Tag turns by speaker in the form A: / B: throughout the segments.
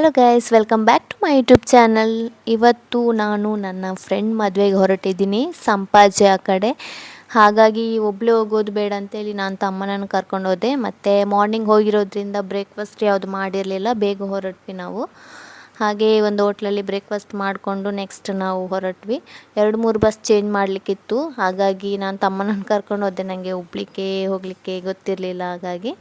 A: Hello guys, welcome back to my YouTube channel. ಇವತ್ತು ನಾನು ನನ್ನ ಫ್ರೆಂಡ್ ಮದುವೆಗೆ ಹೊರಟಿದ್ದೀನಿ ಸಂಪಾಜೆ ಆ ಕಡೆ. ಹಾಗಾಗಿ ಒಬ್ಬಳೇ ಹೋಗೋದು ಬೇಡ ಅಂತೇಳಿ ನಾನು ತಮ್ಮನನ್ನು ಕರ್ಕೊಂಡು ಹೋದೆ. ಮತ್ತು ಮಾರ್ನಿಂಗ್ ಹೋಗಿರೋದ್ರಿಂದ ಬ್ರೇಕ್ಫಾಸ್ಟ್ ಯಾವುದು ಮಾಡಿರಲಿಲ್ಲ, ಬೇಗ ಹೊರಟ್ವಿ ನಾವು. ಹಾಗೆ ಒಂದು ಹೋಟ್ಲಲ್ಲಿ ಬ್ರೇಕ್ಫಾಸ್ಟ್ ಮಾಡಿಕೊಂಡು ನೆಕ್ಸ್ಟ್ ನಾವು ಹೊರಟ್ವಿ. 2-3 ಬಸ್ ಚೇಂಜ್ ಮಾಡಲಿಕ್ಕಿತ್ತು. ಹಾಗಾಗಿ ನಾನು ತಮ್ಮನನ್ನು ಕರ್ಕೊಂಡು ಹೋದೆ. ನನಗೆ ಹೋಗಲಿಕ್ಕೆ ಗೊತ್ತಿರಲಿಲ್ಲ. ಹಾಗಾಗಿ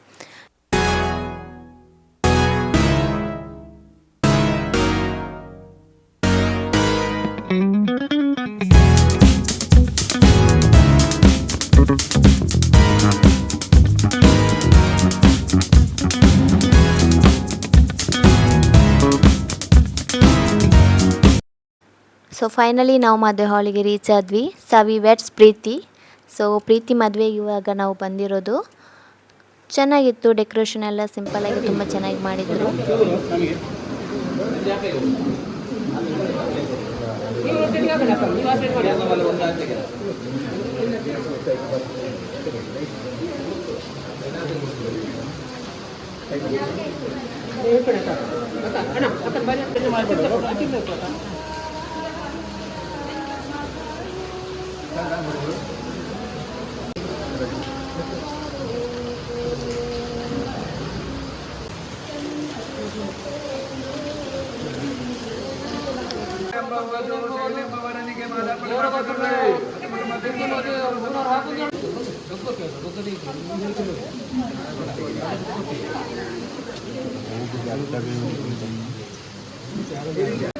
A: ಸೊ ಫೈನಲಿ ನಾವು ಮದುವೆ ಹಾಲಿಗೆ ರೀಚ್ ಆದ್ವಿ. ಸವಿ ವೆಟ್ಸ್ ಪ್ರೀತಿ. ಸೊ ಪ್ರೀತಿ ಮದುವೆಗೆ ಇವಾಗ ನಾವು ಬಂದಿರೋದು. ಚೆನ್ನಾಗಿತ್ತು, ಡೆಕೋರೇಷನ್ ಎಲ್ಲ ಸಿಂಪಲ್ಲಾಗಿ ತುಂಬ ಚೆನ್ನಾಗಿ ಮಾಡಿದರು.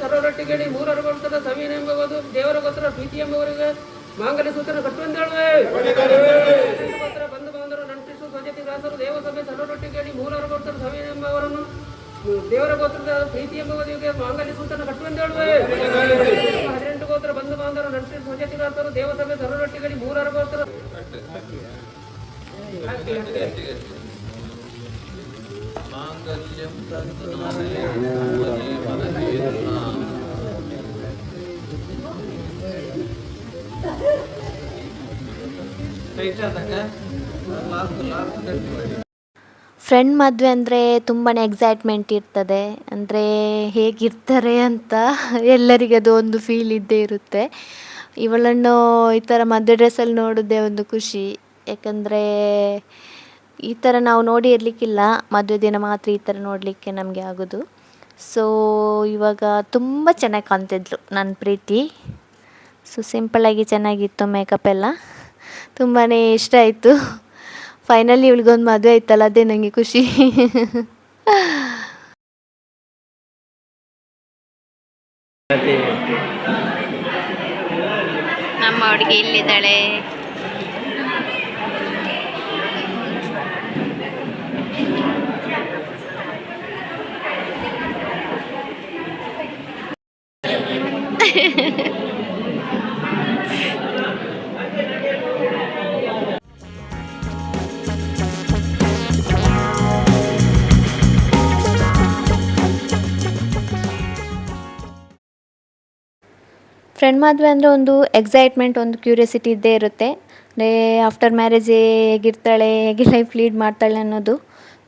B: ಸರ್ವರೊಟ್ಟಿಗೆ ಮೂರರ ಗೋತ್ರದ ಸಮೀನ ಎಂಬುವುದು ದೇವರ ಗೋತ್ರ ಪ್ರೀತಿ ಎಂಬುವರಿಗೆ ಮಾಂಗಲ್ಯ ಸೂತ್ರ ಕಟ್ಟುವಂದೇಳುವೆ. ಗೋತ್ರ ಬಂಧು ಬಾಂಧವರು ನಂಟಿಸು ಸ್ವಜತಿ ದಾಸರು ದೇವಸಭೆ ಸರ್ವರೊಟ್ಟಿಗೆ ಮೂರರ ಗೋತ್ರದ ಸಮೀನ ಎಂಬವರನ್ನು ದೇವರ ಗೋತ್ರದ ಪ್ರೀತಿ ಎಂಬುವರಿಗೆ ಮಾಂಗಲ್ಯ ಸೂತ್ರ ಕಟ್ಟುವಂದೇಳುವೆ. 18 ಗೋತ್ರ ಬಂಧು ಬಾಂಧವರು ನಂಟಿಸು ಸ್ವಜತಿ ದಾಸರು ದೇವಸಭೆ ಸರ್ವರೊಟ್ಟಿಗೆ ಮೂರರ ಗೋತ್ರ
A: ಫ್ರೆಂಡ್ ಮದುವೆ ಅಂದರೆ ತುಂಬಾ ಎಕ್ಸೈಟ್ಮೆಂಟ್ ಇರ್ತದೆ. ಅಂದರೆ ಹೇಗಿರ್ತಾರೆ ಅಂತ ಎಲ್ಲರಿಗೆ ಅದು ಒಂದು ಫೀಲ್ ಇದ್ದೇ ಇರುತ್ತೆ. ಇವಳನ್ನು ಈ ಥರ ಮದುವೆ ಡ್ರೆಸ್ಸಲ್ಲಿ ನೋಡೋದೇ ಒಂದು ಖುಷಿ. ಯಾಕಂದರೆ ಈ ಥರ ನಾವು ನೋಡಿ ಇರಲಿಕ್ಕಿಲ್ಲ, ಮದುವೆ ದಿನ ಮಾತ್ರ ಈ ಥರ ನೋಡಲಿಕ್ಕೆ ನಮಗೆ ಆಗೋದು. ಸೊ ಇವಾಗ ತುಂಬ ಚೆನ್ನಾಗಿ ಕಾಣ್ತಿದ್ಲು ನನ್ನ ಪ್ರೀತಿ. ಸೊ ಸಿಂಪಲ್ಲಾಗಿ ಚೆನ್ನಾಗಿತ್ತು ಮೇಕಪ್ ಎಲ್ಲ, ತುಂಬಾ ಇಷ್ಟ ಆಯಿತು. ಫೈನಲಿ ಇವಳಿಗೊಂದು ಮದುವೆ ಆಯ್ತಲ್ಲ, ಅದೇ ನನಗೆ ಖುಷಿ. ನಮ್ಮ ಹುಡುಗಿ ಇಲ್ಲಿದ್ದಾಳೆ. ಫ್ರೆಂಡ್ ಮದುವೆ ಅಂದರೆ ಒಂದು ಎಕ್ಸೈಟ್ಮೆಂಟ್, ಒಂದು ಕ್ಯೂರಿಯಾಸಿಟಿ ಇದ್ದೇ ಇರುತ್ತೆ. ಅಂದರೆ ಆಫ್ಟರ್ ಮ್ಯಾರೇಜ್ ಹೇಗಿರ್ತಾಳೆ, ಹೇಗೆ ಲೈಫ್ ಲೀಡ್ ಮಾಡ್ತಾಳೆ ಅನ್ನೋದು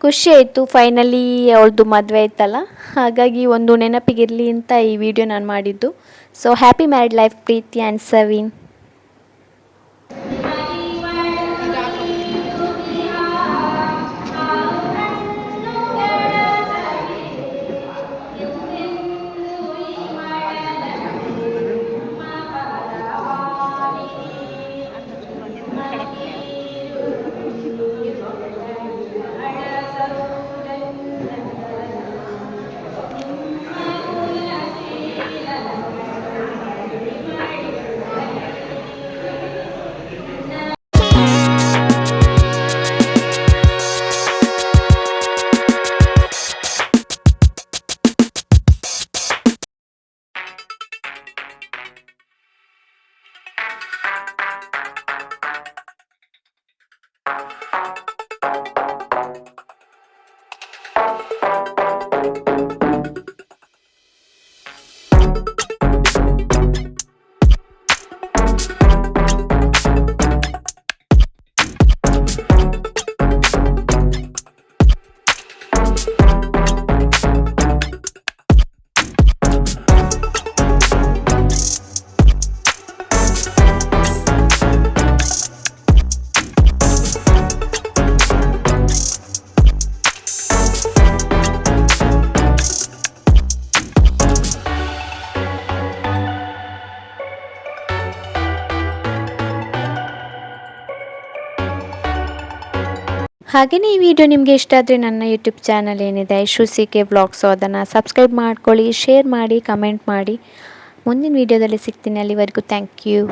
A: ಖುಷಿ ಆಯಿತು. ಫೈನಲಿ ಅವಳದು ಮದುವೆ ಆಯ್ತಲ್ಲ, ಹಾಗಾಗಿ ಒಂದು ನೆನಪಿಗಿರಲಿ ಅಂತ ಈ ವಿಡಿಯೋ ನಾನು ಮಾಡಿದ್ದು. So happy married life Preethi and Saveen. ಹಾಗೆಯೇ ಈ ವಿಡಿಯೋ ನಿಮಗೆ ಇಷ್ಟ ಆದರೆ ನನ್ನ ಯೂಟ್ಯೂಬ್ ಚಾನಲ್ ಏನಿದೆ ಐಶು ಕೆ ವ್ಲಾಗ್ಸು ಅದನ್ನು ಸಬ್ಸ್ಕ್ರೈಬ್ ಮಾಡ್ಕೊಳ್ಳಿ, ಶೇರ್ ಮಾಡಿ, ಕಮೆಂಟ್ ಮಾಡಿ. ಮುಂದಿನ ವಿಡಿಯೋದಲ್ಲಿ ಸಿಗ್ತೀನಿ. ಅಲ್ಲಿವರೆಗೂ ಥ್ಯಾಂಕ್ ಯು.